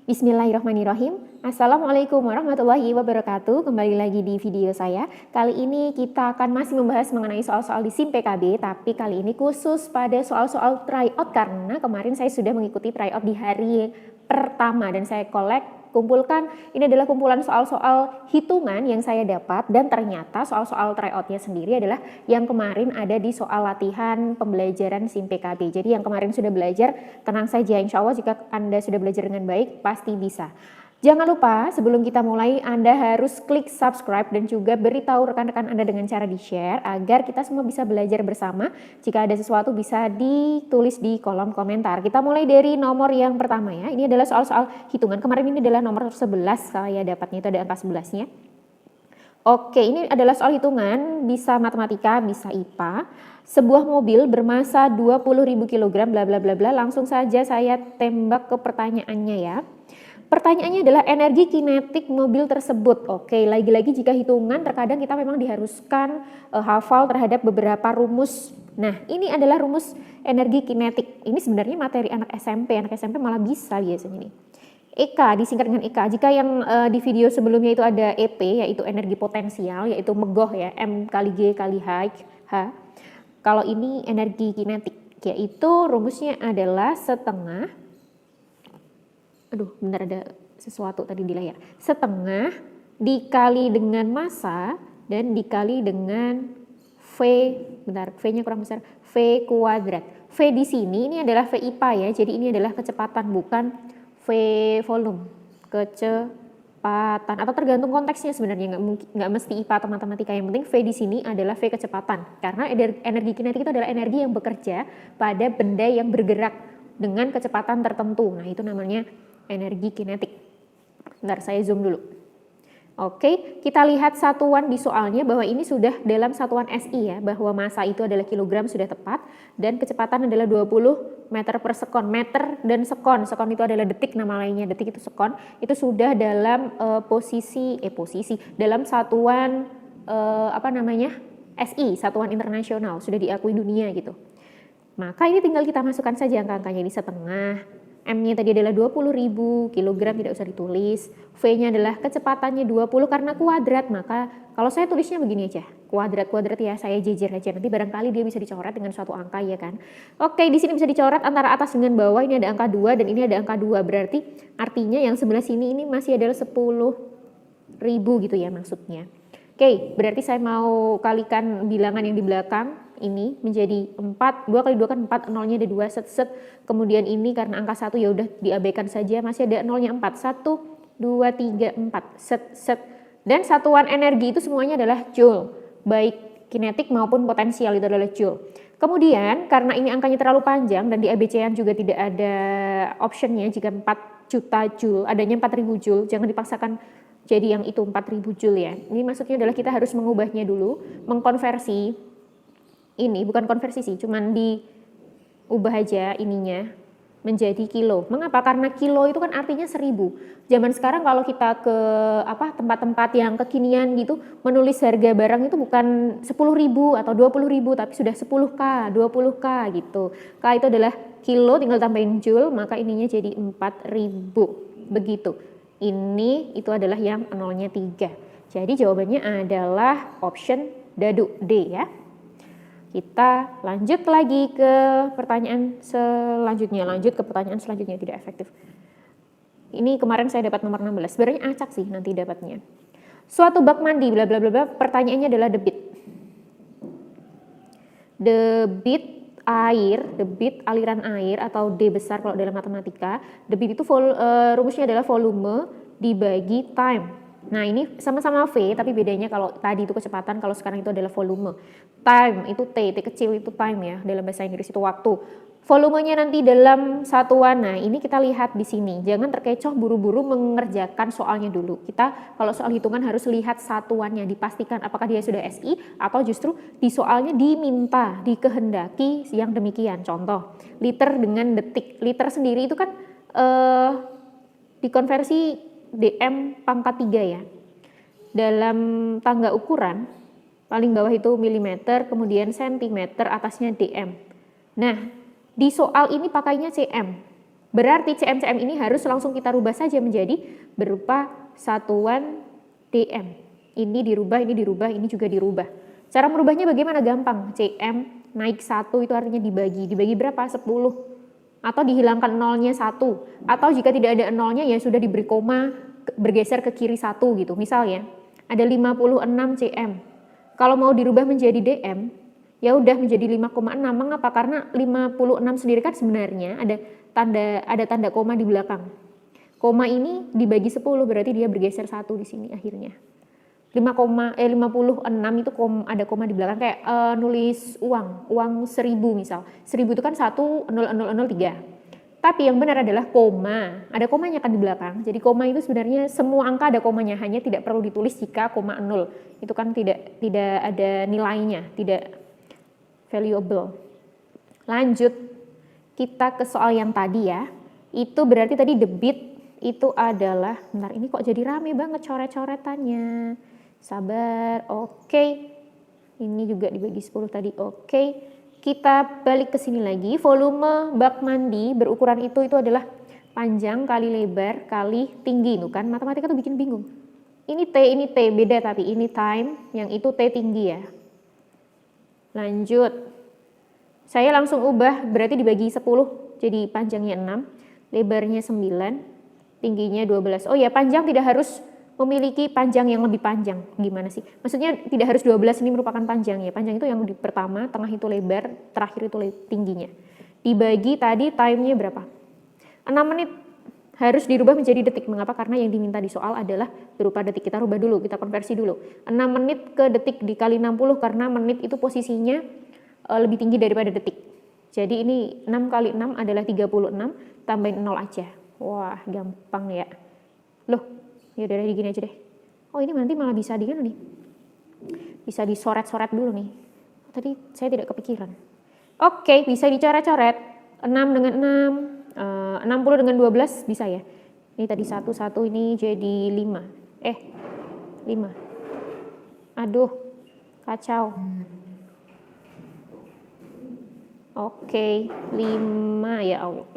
Bismillahirrahmanirrahim. Assalamualaikum warahmatullahi wabarakatuh. Kembali lagi di video saya. Kali ini kita akan masih membahas mengenai soal-soal di SIM PKB, tapi kali ini khusus pada soal-soal tryout karena kemarin saya sudah mengikuti tryout di hari pertama dan saya kumpulkan, ini adalah kumpulan soal-soal hitungan yang saya dapat dan ternyata soal-soal tryoutnya sendiri adalah yang kemarin ada di soal latihan pembelajaran SIM PKB. Jadi yang kemarin sudah belajar, tenang saja, insya Allah jika Anda sudah belajar dengan baik pasti bisa. Jangan lupa sebelum kita mulai Anda harus klik subscribe dan juga beritahu rekan-rekan Anda dengan cara di-share agar kita semua bisa belajar bersama. Jika ada sesuatu bisa ditulis di kolom komentar. Kita mulai dari nomor yang pertama ya. Ini adalah soal-soal hitungan. Kemarin ini adalah nomor 11 saya dapatnya, itu ada angka 11-nya. Oke, ini adalah soal hitungan, bisa matematika, bisa IPA. Sebuah mobil bermasa 20.000 kg bla bla bla bla. Langsung saja saya tembak ke pertanyaannya ya. Pertanyaannya adalah energi kinetik mobil tersebut. Oke, lagi-lagi jika hitungan terkadang kita memang diharuskan hafal terhadap beberapa rumus. Nah, ini adalah rumus energi kinetik. Ini sebenarnya materi anak SMP malah bisa biasanya nih. EK disingkat dengan EK. Jika yang di video sebelumnya itu ada EP yaitu energi potensial, yaitu megoh ya, M kali G kali H. Kalau ini energi kinetik, yaitu rumusnya adalah setengah, bentar ada sesuatu tadi di layar. Setengah dikali dengan massa dan dikali dengan V-nya kurang besar, V kuadrat. V di sini ini adalah V IPA ya, jadi ini adalah kecepatan bukan V volume. Kecepatan atau tergantung konteksnya sebenarnya, nggak mesti IPA atau matematika, yang penting V di sini adalah V kecepatan. Karena energi kinetik itu adalah energi yang bekerja pada benda yang bergerak dengan kecepatan tertentu. Nah, itu namanya energi kinetik. Bentar, saya zoom dulu. Oke, kita lihat satuan di soalnya bahwa ini sudah dalam satuan SI ya, bahwa massa itu adalah kilogram sudah tepat dan kecepatan adalah 20 meter per sekon. Meter dan sekon, sekon itu adalah detik, nama lainnya detik itu sekon, itu sudah dalam posisi dalam satuan SI, satuan internasional, sudah diakui dunia gitu. Maka ini tinggal kita masukkan saja angka-angkanya di setengah. M-nya tadi adalah 20.000 kilogram, tidak usah ditulis. V-nya adalah kecepatannya 20 karena kuadrat, maka kalau saya tulisnya begini aja, kuadrat ya, saya jejer aja, nanti barangkali dia bisa dicoret dengan suatu angka ya kan. Oke, di sini bisa dicoret antara atas dengan bawah, ini ada angka 2 dan ini ada angka 2, berarti artinya yang sebelah sini ini masih adalah 10.000 gitu ya maksudnya. Oke, berarti saya mau kalikan bilangan yang di belakang ini menjadi 4, 2 kali 2 kan 4, nolnya ada 2, set. Kemudian ini karena angka 1 ya udah diabaikan saja, masih ada nolnya 4, 1, 2, 3, 4, set. Dan satuan energi itu semuanya adalah joule, baik kinetik maupun potensial itu adalah joule. Kemudian karena ini angkanya terlalu panjang dan di ABC-an juga tidak ada optionnya jika 4 juta joule, adanya 4.000 joule, jangan dipaksakan jadi yang itu 4.000 joule ya. Ini maksudnya adalah kita harus mengubahnya dulu, mengkonversi ini, bukan konversi sih, cuman diubah aja ininya menjadi kilo. Mengapa? Karena kilo itu kan artinya 1000. Zaman sekarang kalau kita ke tempat-tempat yang kekinian gitu, menulis harga barang itu bukan 10.000 atau 20.000 tapi sudah 10K, 20K gitu. K itu adalah kilo, tinggal tambahin joule, maka ininya jadi 4.000. Begitu. Ini itu adalah yang nolnya 3. Jadi jawabannya adalah option dadu D ya. Kita lanjut lagi ke pertanyaan selanjutnya. Tidak efektif. Ini kemarin saya dapat nomor 16. Sebenarnya acak sih nanti dapatnya. Suatu bak mandi bla bla bla bla, pertanyaannya adalah debit aliran air atau D besar kalau dalam matematika. Debit itu rumusnya adalah volume dibagi time. Nah, ini sama-sama V tapi bedanya kalau tadi itu kecepatan, kalau sekarang itu adalah volume. Time itu T kecil itu time ya, dalam bahasa Inggris itu waktu. Volumenya nanti dalam satuan. Nah, ini kita lihat di sini. Jangan terkecoh buru-buru mengerjakan soalnya dulu. Kita kalau soal hitungan harus lihat satuannya, dipastikan apakah dia sudah SI atau justru di soalnya diminta, dikehendaki yang demikian. Contoh, liter dengan detik. Liter sendiri itu kan dikonversi DM pangkat 3 ya. Dalam tangga ukuran, paling bawah itu milimeter, kemudian sentimeter, atasnya DM. Nah, di soal ini pakainya cm. Berarti cm ini harus langsung kita rubah saja menjadi berupa satuan dm. Ini dirubah, ini juga dirubah. Cara merubahnya bagaimana? Gampang. cm naik 1 itu artinya dibagi. Dibagi berapa? 10. Atau dihilangkan nolnya 1. Atau jika tidak ada nolnya ya sudah diberi koma, bergeser ke kiri 1 gitu. Misalnya ada 56 cm. Kalau mau dirubah menjadi dm, ya udah menjadi 5,6. Mengapa? Karena 56 sendiri kan sebenarnya ada tanda koma di belakang. Koma ini dibagi 10 berarti dia bergeser 1 di sini akhirnya. 56 itu ada koma di belakang, kayak nulis uang 1000 misal. 1000 itu kan 1,0003. Tapi yang benar adalah koma. Ada komanya kan di belakang. Jadi koma itu sebenarnya semua angka ada komanya, hanya tidak perlu ditulis jika koma 0. Itu kan tidak ada nilainya, tidak valuable. Lanjut kita ke soal yang tadi ya. Itu berarti tadi debit itu adalah, bentar ini kok jadi rame banget coret-coretannya. Sabar, oke. Ini juga dibagi 10 tadi, oke. Kita balik ke sini lagi, volume bak mandi berukuran itu adalah panjang kali lebar kali tinggi, itu kan matematika tuh bikin bingung. Ini T, beda tapi ini time, yang itu T tinggi ya. Lanjut, saya langsung ubah, berarti dibagi 10, jadi panjangnya 6, lebarnya 9, tingginya 12. Oh ya, panjang tidak harus memiliki panjang yang lebih panjang. Gimana sih? Maksudnya tidak harus 12 ini merupakan panjang ya. Panjang itu yang di pertama, tengah itu lebar, terakhir itu tingginya. Dibagi tadi time-nya berapa? 6 menit. Harus dirubah menjadi detik. Mengapa? Karena yang diminta di soal adalah berupa detik. Kita rubah dulu, kita konversi dulu. 6 menit ke detik dikali 60 karena menit itu posisinya lebih tinggi daripada detik. Jadi ini 6 kali 6 adalah 36, tambahin 0 aja. Wah, gampang ya. Loh, ya udah gini aja deh. Oh, ini nanti malah bisa nih. Bisa disoret-soret dulu nih. Tadi saya tidak kepikiran. Oke, bisa dicoret-coret. 6 dengan 6, 60 dengan 12 bisa ya. Ini tadi 1 ini jadi 5. 5. Aduh, kacau. Oke, 5 ya Allah.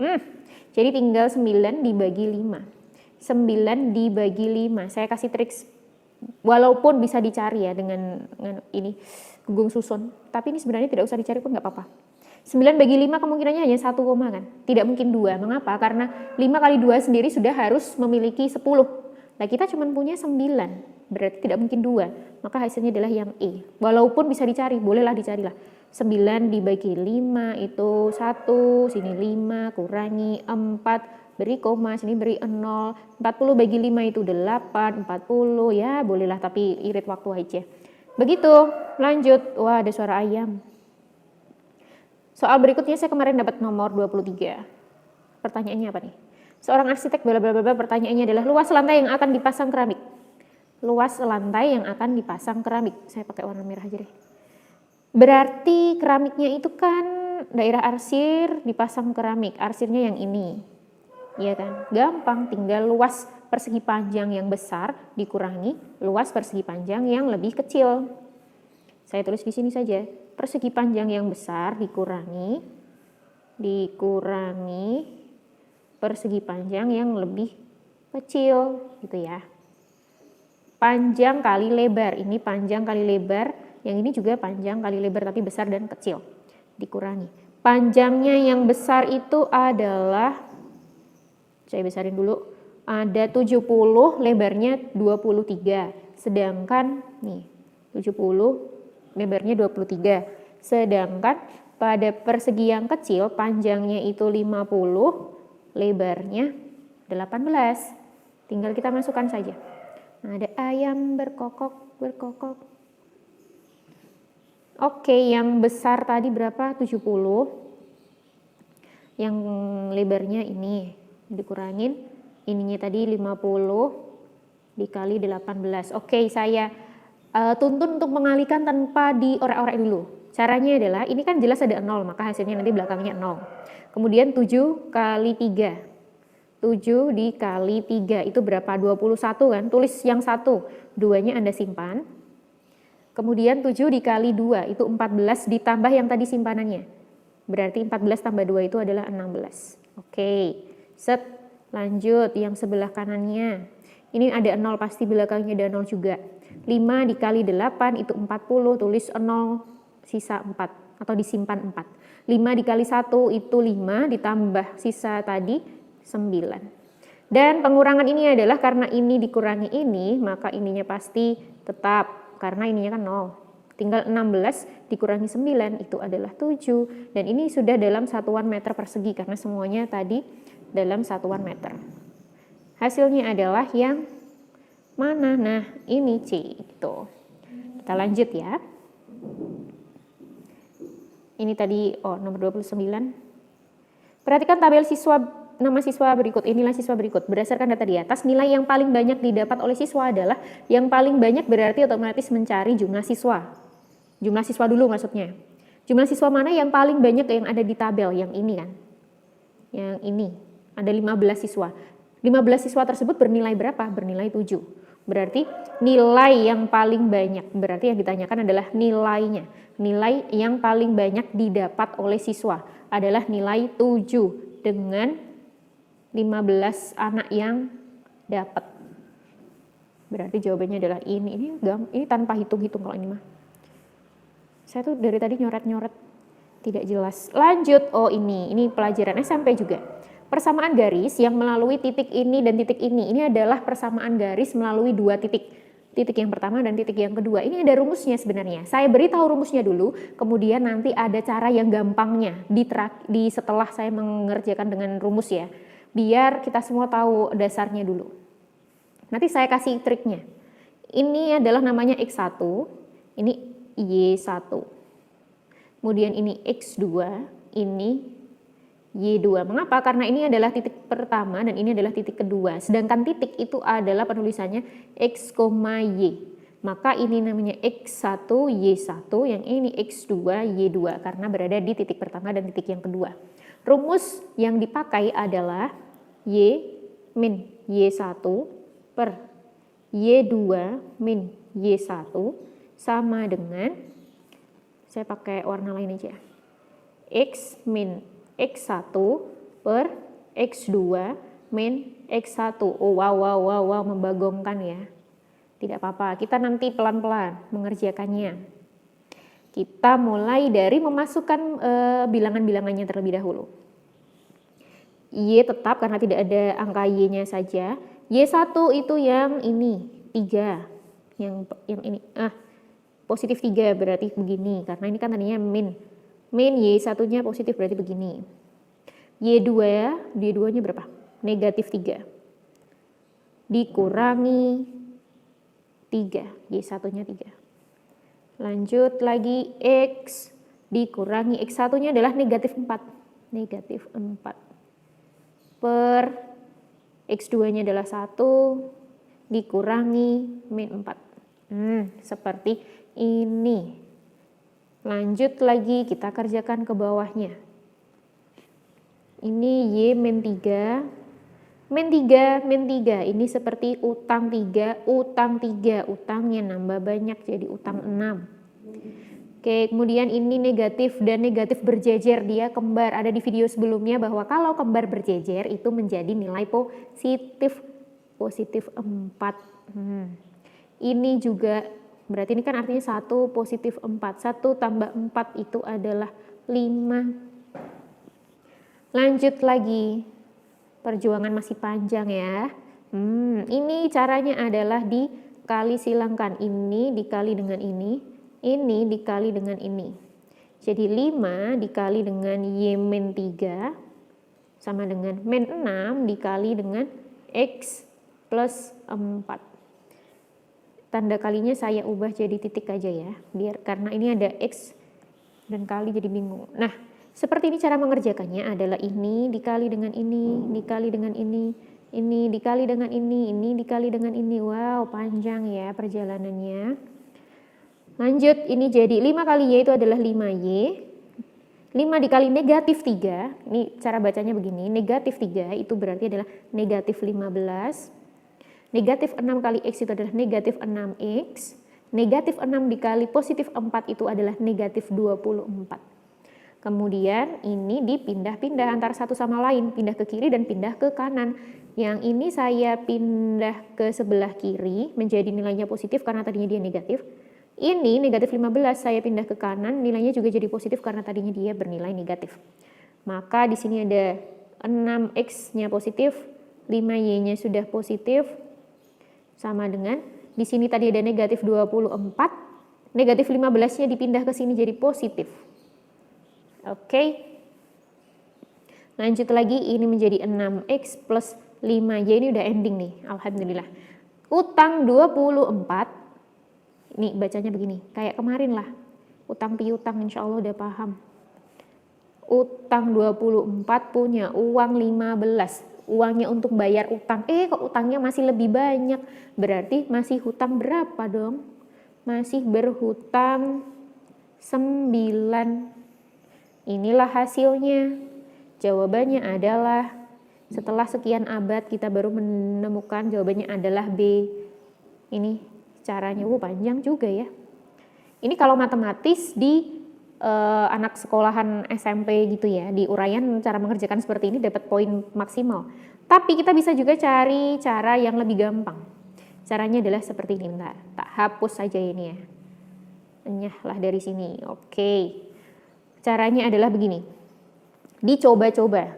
Jadi tinggal 9 dibagi 5. 9 dibagi 5. Saya kasih trik, walaupun bisa dicari ya dengan ini gunggung susun. Tapi ini sebenarnya tidak usah dicari pun nggak apa-apa. 9 bagi 5 kemungkinannya hanya 1 koma kan. Tidak mungkin 2. Mengapa? Karena 5 kali 2 sendiri sudah harus memiliki 10. Nah kita cuma punya 9. Berarti tidak mungkin 2. Maka hasilnya adalah yang E. Walaupun bisa dicari, bolehlah dicarilah. 9 dibagi 5 itu 1. Sini 5 kurangi 4. Beri koma, sini beri 0, 40 bagi 5 itu 8, 40, ya bolehlah tapi irit waktu aja. Begitu, lanjut. Wah, ada suara ayam. Soal berikutnya saya kemarin dapat nomor 23. Pertanyaannya apa nih? Seorang arsitek bla bla bla, pertanyaannya adalah luas lantai yang akan dipasang keramik. Luas lantai yang akan dipasang keramik. Saya pakai warna merah aja deh. Berarti keramiknya itu kan daerah arsir dipasang keramik. Arsirnya yang ini. Iya kan? Gampang, tinggal luas persegi panjang yang besar dikurangi luas persegi panjang yang lebih kecil. Saya tulis di sini saja. Persegi panjang yang besar dikurangi persegi panjang yang lebih kecil, gitu ya. Panjang kali lebar, ini panjang kali lebar, yang ini juga panjang kali lebar tapi besar dan kecil. Dikurangi. Panjangnya yang besar itu adalah, saya besarin dulu, ada 70, lebarnya 23. Sedangkan nih 70, lebarnya 23. Sedangkan pada persegi yang kecil panjangnya itu 50, lebarnya 18. Tinggal kita masukkan saja. Ada ayam berkokok. Oke, yang besar tadi berapa? 70. Yang lebarnya ini dikurangin, ininya tadi 50 dikali 18. Oke, saya tuntun untuk mengalihkan tanpa diorek-orek dulu. Caranya adalah, ini kan jelas ada 0, maka hasilnya nanti belakangnya 0. Kemudian 7 kali 3. 7 dikali 3 itu berapa? 21 kan? Tulis yang 1, 2-nya Anda simpan. Kemudian 7 dikali 2 itu 14 ditambah yang tadi simpanannya. Berarti 14 tambah 2 itu adalah 16. Oke. Set, lanjut yang sebelah kanannya. Ini ada 0 pasti, belakangnya ada 0 juga. 5 dikali 8 itu 40, tulis 0, sisa 4 atau disimpan 4. 5 dikali 1 itu 5 ditambah sisa tadi 9. Dan pengurangan ini adalah karena ini dikurangi ini, maka ininya pasti tetap karena ininya kan 0. Tinggal 16 dikurangi 9 itu adalah 7. Dan ini sudah dalam satuan meter persegi karena semuanya tadi dalam satuan meter. Hasilnya adalah yang mana? Nah, ini C gitu. Kita lanjut ya. Ini tadi nomor 29. Perhatikan tabel nama siswa berikut. Inilah siswa berikut. Berdasarkan data di atas, nilai yang paling banyak didapat oleh siswa adalah yang paling banyak berarti otomatis mencari jumlah siswa. Jumlah siswa dulu maksudnya. Jumlah siswa mana yang paling banyak yang ada di tabel? Yang ini kan. Yang ini. Ada 15 siswa. 15 siswa tersebut bernilai berapa? Bernilai 7. Berarti nilai yang paling banyak. Berarti yang ditanyakan adalah nilainya. Nilai yang paling banyak didapat oleh siswa adalah nilai 7 dengan 15 anak yang dapat. Berarti jawabannya adalah ini. Ini tanpa hitung-hitung kalau ini mah. Saya tuh dari tadi nyoret-nyoret tidak jelas. Lanjut, ini pelajaran SMP juga. Persamaan garis yang melalui titik ini dan titik ini. Ini adalah persamaan garis melalui dua titik. Titik yang pertama dan titik yang kedua. Ini ada rumusnya sebenarnya. Saya beritahu rumusnya dulu, kemudian nanti ada cara yang gampangnya di setelah saya mengerjakan dengan rumus ya. Biar kita semua tahu dasarnya dulu. Nanti saya kasih triknya. Ini adalah namanya X1, ini Y1. Kemudian ini X2, ini Y2. Mengapa? Karena ini adalah titik pertama dan ini adalah titik kedua. Sedangkan titik itu adalah penulisannya X, Y. Maka ini namanya X1, Y1, yang ini X2, Y2 karena berada di titik pertama dan titik yang kedua. Rumus yang dipakai adalah Y min Y1 per Y2 min Y1 sama dengan, saya pakai warna lain aja, X min X1 per X2 min X1. Oh wow, membagongkan ya. Tidak apa-apa, kita nanti pelan-pelan mengerjakannya. Kita mulai dari memasukkan bilangan-bilangannya terlebih dahulu. Y tetap karena tidak ada angka Y-nya saja. Y1 itu yang ini, 3. Yang ini, positif 3 berarti begini. Karena ini kan tadinya min. Min Y1-nya positif berarti begini. Y2-nya berapa? Negatif 3. Dikurangi 3, Y1-nya 3. Lanjut lagi X dikurangi X1-nya adalah negatif 4. Negatif 4. Per X2-nya adalah 1 dikurangi min 4. Seperti ini. Lanjut lagi kita kerjakan ke bawahnya. Ini Y min 3. Min 3, ini seperti utang 3, utangnya nambah banyak jadi utang 6. Oke, kemudian ini negatif dan negatif berjejer, dia kembar. Ada di video sebelumnya bahwa kalau kembar berjejer itu menjadi nilai positif 4. Ini juga, berarti ini kan artinya 1 positif 4, 1 tambah 4 itu adalah 5. Lanjut lagi. Perjuangan masih panjang ya. Ini caranya adalah dikali silangkan. Ini dikali dengan ini dikali dengan ini. Jadi 5 dikali dengan Y min 3 sama dengan min 6 dikali dengan X plus 4. Tanda kalinya saya ubah jadi titik aja ya. Karena ini ada X dan kali jadi bingung. Nah, seperti ini cara mengerjakannya adalah ini dikali dengan ini, dikali dengan ini dikali dengan ini dikali dengan ini. Wow, panjang ya perjalanannya. Lanjut, ini jadi 5 kali Y itu adalah 5Y. 5 dikali negatif 3, ini cara bacanya begini, negatif 3 itu berarti adalah negatif 15. Negatif 6 kali X itu adalah negatif 6X. Negatif 6 dikali positif 4 itu adalah negatif 24. Kemudian ini dipindah-pindah antara satu sama lain, pindah ke kiri dan pindah ke kanan. Yang ini saya pindah ke sebelah kiri menjadi nilainya positif karena tadinya dia negatif. Ini negatif 15 saya pindah ke kanan, nilainya juga jadi positif karena tadinya dia bernilai negatif. Maka di sini ada 6x-nya positif, 5y-nya sudah positif, sama dengan di sini tadi ada negatif 24, negatif 15-nya dipindah ke sini jadi positif. Oke. Lanjut lagi, ini menjadi 6x plus 5y, ini udah ending nih, alhamdulillah. Utang 24, ini bacanya begini, kayak kemarin lah, utang piutang, insya Allah udah paham. Utang 24 punya uang 15, uangnya untuk bayar utang, kok utangnya masih lebih banyak, berarti masih hutang berapa dong? Masih berhutang 9. Inilah hasilnya. Jawabannya adalah setelah sekian abad kita baru menemukan jawabannya adalah B. Ini caranya panjang juga ya. Ini kalau matematis di anak sekolahan SMP gitu ya, di uraian cara mengerjakan seperti ini dapat poin maksimal. Tapi kita bisa juga cari cara yang lebih gampang. Caranya adalah seperti ini, bentar. Tak hapus saja ini ya. Enyahlah dari sini. Oke. Caranya adalah begini, dicoba-coba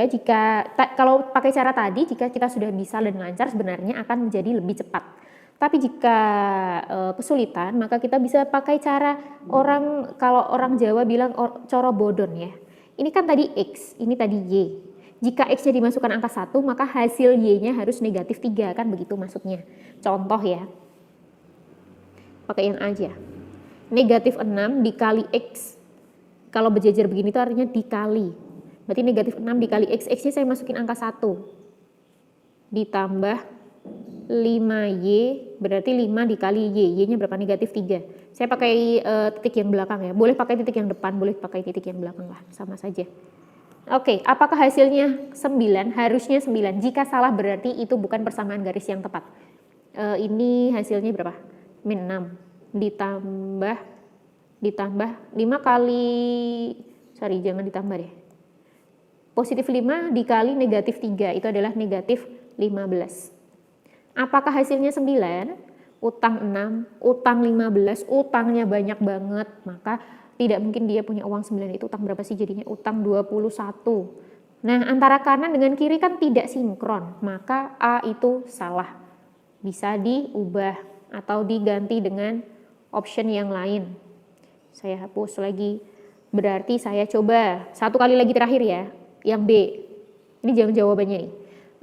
jika kalau pakai cara tadi, jika kita sudah bisa dan lancar sebenarnya akan menjadi lebih cepat. Tapi jika kesulitan, maka kita bisa pakai cara kalau orang Jawa bilang coro bodon ya. Ini kan tadi X, ini tadi Y. Jika X-nya dimasukkan angka 1, maka hasil Y-nya harus negatif 3, kan begitu maksudnya. Contoh ya, pakai yang A aja. Negatif 6 dikali X, kalau berjejer begini itu artinya dikali, berarti negatif 6 dikali X, X-nya saya masukin angka 1, ditambah 5Y, berarti 5 dikali Y, Y-nya berapa? Negatif 3. Saya pakai titik yang belakang ya, boleh pakai titik yang depan, boleh pakai titik yang belakang lah, sama saja. Oke, apakah hasilnya 9? Harusnya 9, jika salah berarti itu bukan persamaan garis yang tepat. Ini hasilnya berapa? Min 6. Ditambah 5 kali, sorry jangan ditambah deh, positif 5 dikali negatif 3 itu adalah negatif 15. Apakah hasilnya 9? Utang 6, utang 15, utangnya banyak banget, maka tidak mungkin dia punya uang 9. Itu utang berapa sih jadinya? Utang 21. Nah, antara kanan dengan kiri kan tidak sinkron, maka A itu salah, bisa diubah atau diganti dengan option yang lain. Saya hapus lagi. Berarti saya coba satu kali lagi terakhir ya, yang B. Ini jangan jawabannya nih.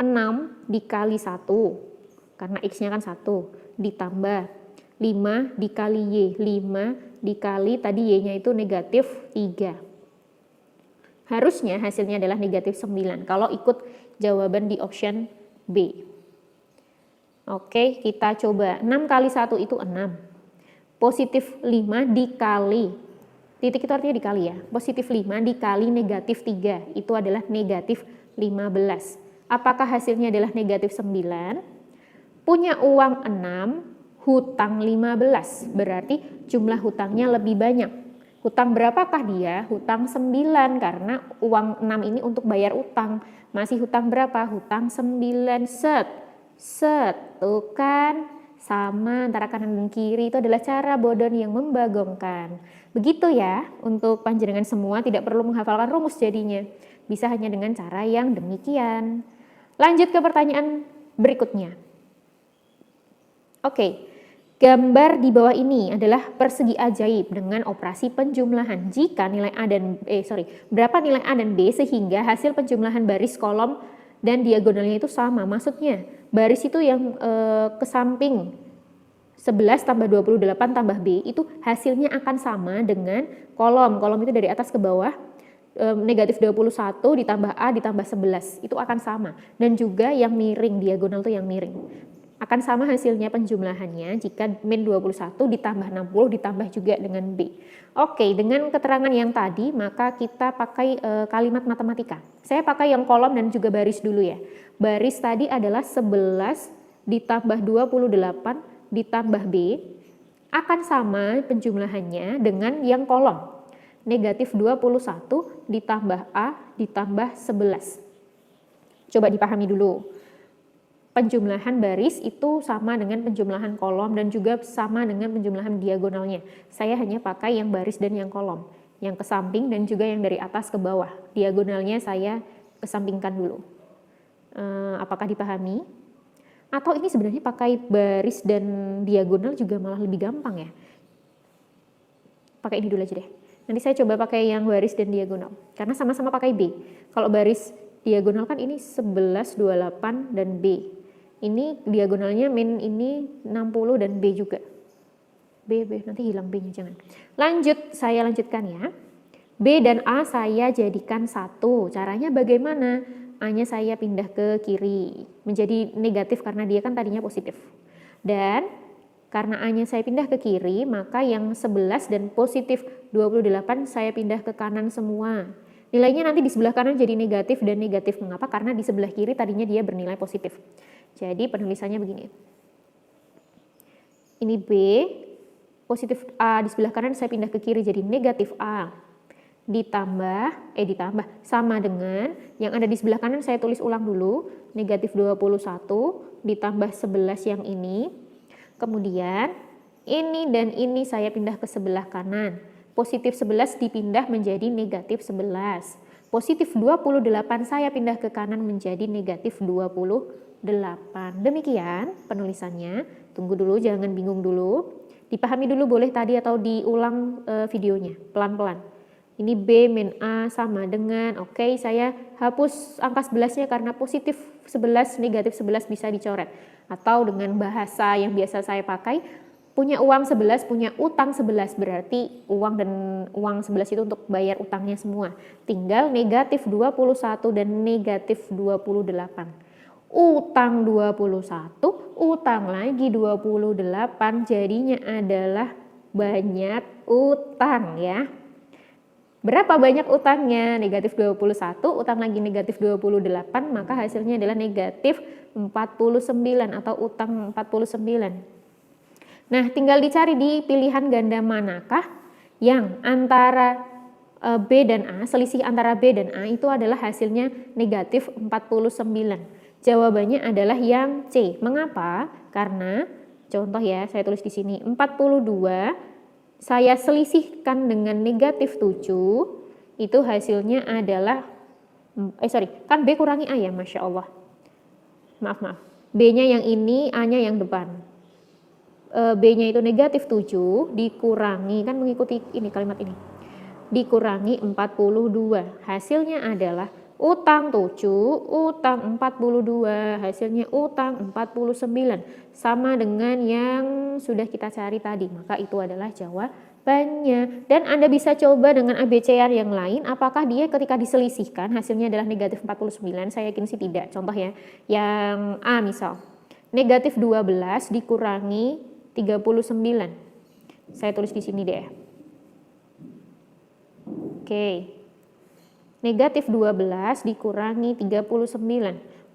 6 dikali 1, karena X-nya kan 1, ditambah 5 dikali Y. 5 dikali tadi Y-nya itu negatif 3. Harusnya hasilnya adalah negatif 9 kalau ikut jawaban di option B. Oke, kita coba. 6 kali 1 itu 6. Positif 5 dikali, titik itu artinya dikali ya, positif 5 dikali negatif 3, itu adalah negatif 15. Apakah hasilnya adalah negatif 9? Punya uang 6, hutang 15, berarti jumlah hutangnya lebih banyak. Hutang berapakah dia? Hutang 9, karena uang 6 ini untuk bayar utang. Masih hutang berapa? Hutang 9, set, tuh kan? Sama antara kanan dan kiri, itu adalah cara bodon yang membagongkan. Begitu ya, untuk panjenengan semua tidak perlu menghafalkan rumus jadinya. Bisa hanya dengan cara yang demikian. Lanjut ke pertanyaan berikutnya. Oke, gambar di bawah ini adalah persegi ajaib dengan operasi penjumlahan. Jika nilai A dan berapa nilai A dan B sehingga hasil penjumlahan baris, kolom, dan diagonalnya itu sama. Maksudnya baris itu yang ke samping 11 tambah 28 tambah B itu hasilnya akan sama dengan kolom. Kolom itu dari atas ke bawah, negatif 21 ditambah A ditambah 11 itu akan sama. Dan juga yang miring, diagonal itu yang miring. Akan sama hasilnya penjumlahannya jika min 21 ditambah 60 ditambah juga dengan B. Oke, dengan keterangan yang tadi maka kita pakai kalimat matematika. Saya pakai yang kolom dan juga baris dulu ya. Baris tadi adalah 11 ditambah 28 ditambah B akan sama penjumlahannya dengan yang kolom. negatif 21 ditambah A ditambah 11. Coba dipahami dulu. Penjumlahan baris itu sama dengan penjumlahan kolom dan juga sama dengan penjumlahan diagonalnya. Saya hanya pakai yang baris dan yang kolom, yang ke samping dan juga yang dari atas ke bawah. Diagonalnya saya kesampingkan dulu. Apakah dipahami? Atau ini sebenarnya pakai baris dan diagonal juga malah lebih gampang ya? Pakai ini dulu aja deh. Nanti saya coba pakai yang baris dan diagonal, karena sama-sama pakai B. Kalau baris diagonal kan ini 11, 28, dan B. Ini diagonalnya min ini 60 dan B juga. B, nanti hilang B-nya, jangan. Lanjut, saya lanjutkan ya. B dan A saya jadikan satu. Caranya bagaimana? A-nya saya pindah ke kiri. Menjadi negatif karena dia kan tadinya positif. Dan karena A-nya saya pindah ke kiri, maka yang 11 dan positif 28 saya pindah ke kanan semua. Nilainya nanti di sebelah kanan jadi negatif dan negatif. Mengapa? Karena di sebelah kiri tadinya dia bernilai positif. Jadi penulisannya begini. Ini B, positif A di sebelah kanan saya pindah ke kiri jadi negatif A. Ditambah sama dengan yang ada di sebelah kanan saya tulis ulang dulu. Negatif 21 ditambah 11 yang ini. Kemudian ini dan ini saya pindah ke sebelah kanan. Positif 11 dipindah menjadi negatif 11. Positif 28 saya pindah ke kanan menjadi negatif 28. Demikian penulisannya. Tunggu dulu, jangan bingung dulu. Dipahami dulu boleh tadi atau diulang videonya pelan-pelan. Ini B min A sama dengan, oke, saya hapus angka 11-nya karena positif 11, negatif 11 bisa dicoret. Atau dengan bahasa yang biasa saya pakai, punya uang 11, punya utang 11, berarti uang dan uang 11 itu untuk bayar utangnya semua. Tinggal negatif 21 dan negatif 28. Utang 21, utang lagi 28, jadinya adalah banyak utang ya. Berapa banyak utangnya? Negatif 21, utang lagi negatif 28, maka hasilnya adalah negatif 49 atau utang 49. Nah, tinggal dicari di pilihan ganda manakah yang antara B dan A, selisih antara B dan A itu adalah hasilnya negatif 49. Jawabannya adalah yang C. Mengapa? Karena contoh ya, saya tulis di sini 42 saya selisihkan dengan negatif 7, itu hasilnya adalah kan B kurangi A ya, Masya Allah. Maaf. B-nya yang ini, A-nya yang depan. B-nya itu negatif 7 dikurangi, kan mengikuti ini kalimat ini. Dikurangi 42. Hasilnya adalah utang 7, utang 42, hasilnya utang 49. Sama dengan yang sudah kita cari tadi, maka itu adalah jawabannya. Dan Anda bisa coba dengan ABC-an yang lain, apakah dia ketika diselisihkan hasilnya adalah negatif 49, saya yakin sih tidak. Contoh ya, yang A misal, negatif 12 dikurangi 39. Saya tulis di sini deh. Oke. Negatif 12 dikurangi 39.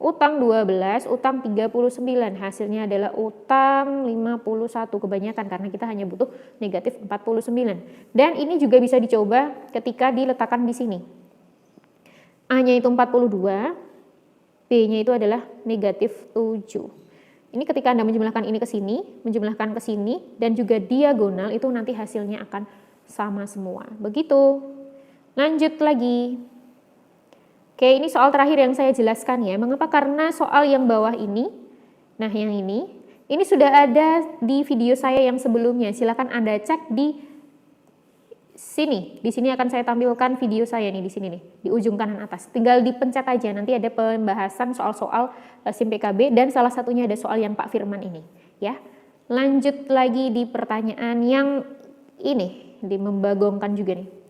Utang 12, utang 39. Hasilnya adalah utang 51. Kebanyakan karena kita hanya butuh negatif 49. Dan ini juga bisa dicoba ketika diletakkan di sini. A-nya itu 42, B-nya itu adalah negatif 7. Ini ketika Anda menjumlahkan ini ke sini, menjumlahkan ke sini, dan juga diagonal itu nanti hasilnya akan sama semua. Begitu. Lanjut lagi. Oke, ini soal terakhir yang saya jelaskan ya. Mengapa? Karena soal yang bawah ini, nah yang ini sudah ada di video saya yang sebelumnya. Silakan Anda cek di sini. Di sini akan saya tampilkan video saya nih, di sini nih, di ujung kanan atas. Tinggal dipencet aja, nanti ada pembahasan soal-soal SIM PKB dan salah satunya ada soal yang Pak Firman ini, ya. Lanjut lagi di pertanyaan yang ini, di membagongkan juga nih.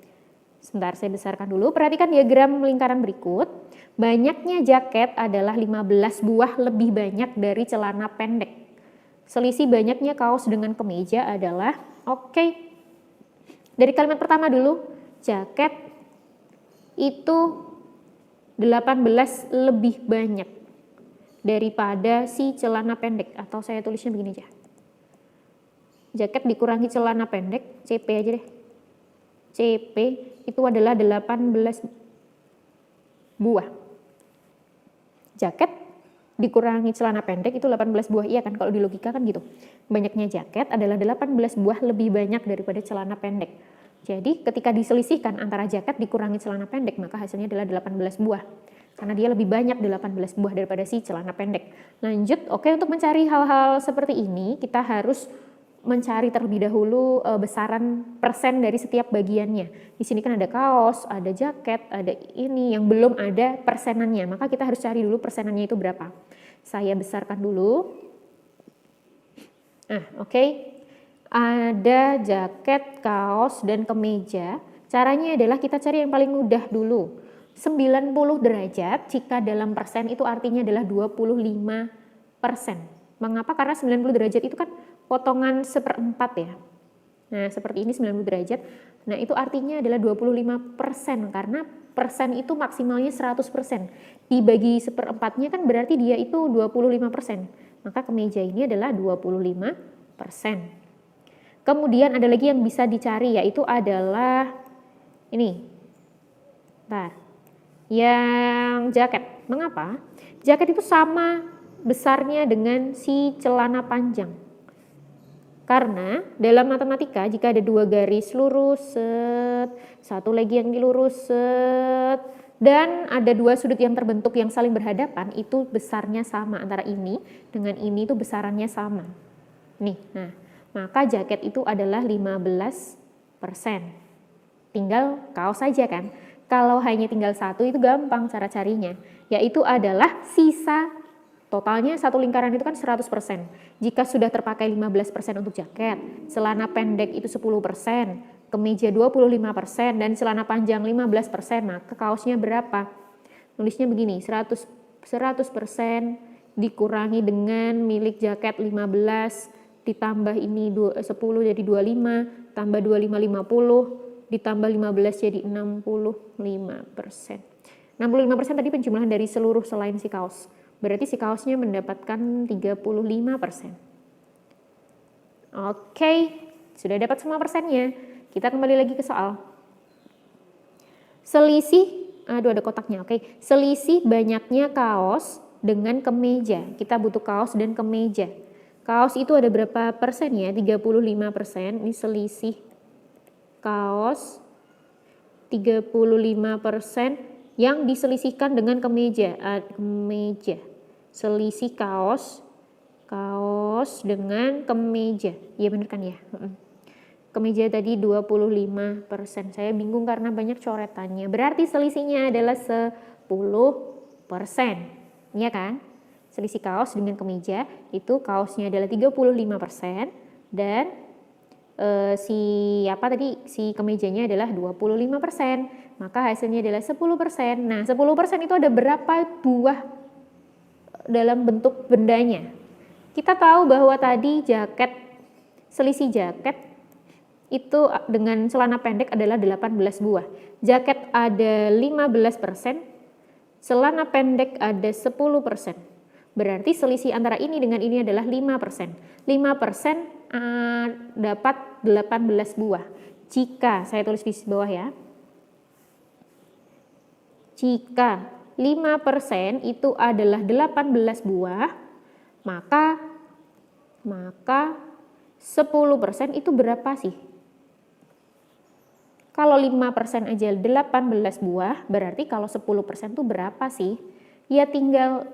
Sebentar, saya besarkan dulu. Perhatikan diagram lingkaran berikut. Banyaknya jaket adalah 15 buah lebih banyak dari celana pendek. Selisih banyaknya kaos dengan kemeja adalah, oke. Dari kalimat pertama dulu, jaket itu 18 lebih banyak daripada si celana pendek. Atau saya tulisnya begini aja. Jaket dikurangi celana pendek, CP aja deh. CP itu adalah 18 buah. Jaket dikurangi celana pendek itu 18 buah, iya kan, kalau di logika kan gitu. Banyaknya jaket adalah 18 buah lebih banyak daripada celana pendek. Jadi ketika diselisihkan antara jaket dikurangi celana pendek, maka hasilnya adalah 18 buah. Karena dia lebih banyak 18 buah daripada si celana pendek. Lanjut, oke, untuk mencari hal-hal seperti ini, kita harus mencari terlebih dahulu besaran persen dari setiap bagiannya. Di sini kan ada kaos, ada jaket, ada ini yang belum ada persenannya. Maka kita harus cari dulu persenannya itu berapa. Saya besarkan dulu. Oke. Ada jaket, kaos, dan kemeja. Caranya adalah kita cari yang paling mudah dulu. 90 derajat jika dalam persen itu artinya adalah 25%. Mengapa? Karena 90 derajat itu kan potongan 1/4 ya. Nah, seperti ini 90 derajat. Nah, itu artinya adalah 25% karena persen itu maksimalnya 100%. Dibagi 1/4-nya kan berarti dia itu 25%. Maka kemeja ini adalah 25%. Kemudian ada lagi yang bisa dicari, yaitu adalah ini. Yang jaket. Mengapa? Jaket itu sama besarnya dengan si celana panjang. Karena dalam matematika jika ada 2 garis lurus, satu lagi yang dilurus, dan ada 2 sudut yang terbentuk yang saling berhadapan, itu besarnya sama, antara ini dengan ini itu besarannya sama. Nih, nah, maka jaket itu adalah 15%. Tinggal kaos saja kan. Kalau hanya tinggal satu itu gampang cara carinya, yaitu adalah sisa. Totalnya satu lingkaran itu kan 100%. Jika sudah terpakai 15% untuk jaket, celana pendek itu 10%, kemeja 25%, dan celana panjang 15%, maka kaosnya berapa? Nulisnya begini, 100% dikurangi dengan milik jaket 15, ditambah ini 10 jadi 25, tambah 25 50, ditambah 15 jadi 65%. 65% tadi penjumlahan dari seluruh selain si kaos. Berarti si kaosnya mendapatkan 35%. Oke, sudah dapat semua persennya. Kita kembali lagi ke soal. Selisih, ada kotaknya, oke. Selisih banyaknya kaos dengan kemeja. Kita butuh kaos dan kemeja. Kaos itu ada berapa persen ya? 35%. Ini selisih kaos 35% yang diselisihkan dengan kemeja. Selisih kaos dengan kemeja. Iya bener kan ya? Kemeja tadi 25%. Saya bingung karena banyak coretannya. Berarti selisihnya adalah 10%. Iya kan? Selisih kaos dengan kemeja itu kaosnya adalah 35% dan si kemejanya adalah 25%. Maka hasilnya adalah 10%. Nah, 10% itu ada berapa buah dalam bentuk bendanya? Kita tahu bahwa tadi selisih jaket itu dengan celana pendek adalah 18 buah. Jaket ada 15%, celana pendek ada 10%. Berarti selisih antara ini dengan ini adalah 5%. 5% dapat 18 buah. Jika, saya tulis di bawah ya. Jika 5% itu adalah 18 buah, maka 10% itu berapa sih? Kalau 5% aja 18 buah, berarti kalau 10% itu berapa sih? Ya tinggal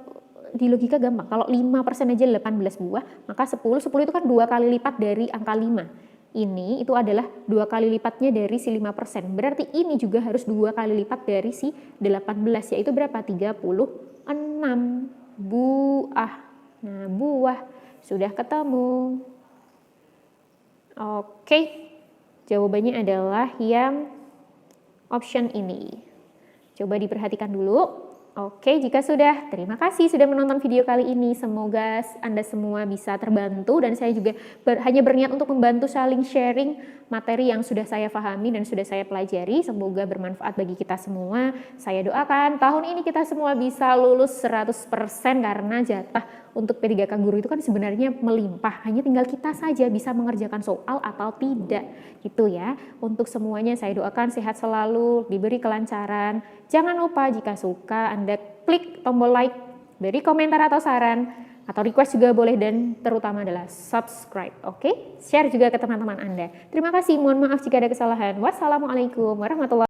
di logika gampang. Kalau 5% aja 18 buah, maka 10 itu kan 2 kali lipat dari angka 5. Ini itu adalah 2 kali lipatnya dari si 5%. Berarti ini juga harus 2 kali lipat dari si 18, yaitu berapa? 36 buah. Nah, buah sudah ketemu. Oke, jawabannya adalah yang option ini. Coba diperhatikan dulu. Oke, jika sudah, terima kasih sudah menonton video kali ini. Semoga Anda semua bisa terbantu dan saya juga hanya berniat untuk membantu saling sharing materi yang sudah saya pahami dan sudah saya pelajari. Semoga bermanfaat bagi kita semua. Saya doakan tahun ini kita semua bisa lulus 100% karena jatah untuk P3K guru itu kan sebenarnya melimpah, hanya tinggal kita saja bisa mengerjakan soal atau tidak gitu ya. Untuk semuanya saya doakan sehat selalu, diberi kelancaran. Jangan lupa jika suka Anda klik tombol like, beri komentar atau saran, atau request juga boleh, dan terutama adalah subscribe, oke? Share juga ke teman-teman Anda. Terima kasih, mohon maaf jika ada kesalahan. Wassalamualaikum warahmatullahi wabarakatuh.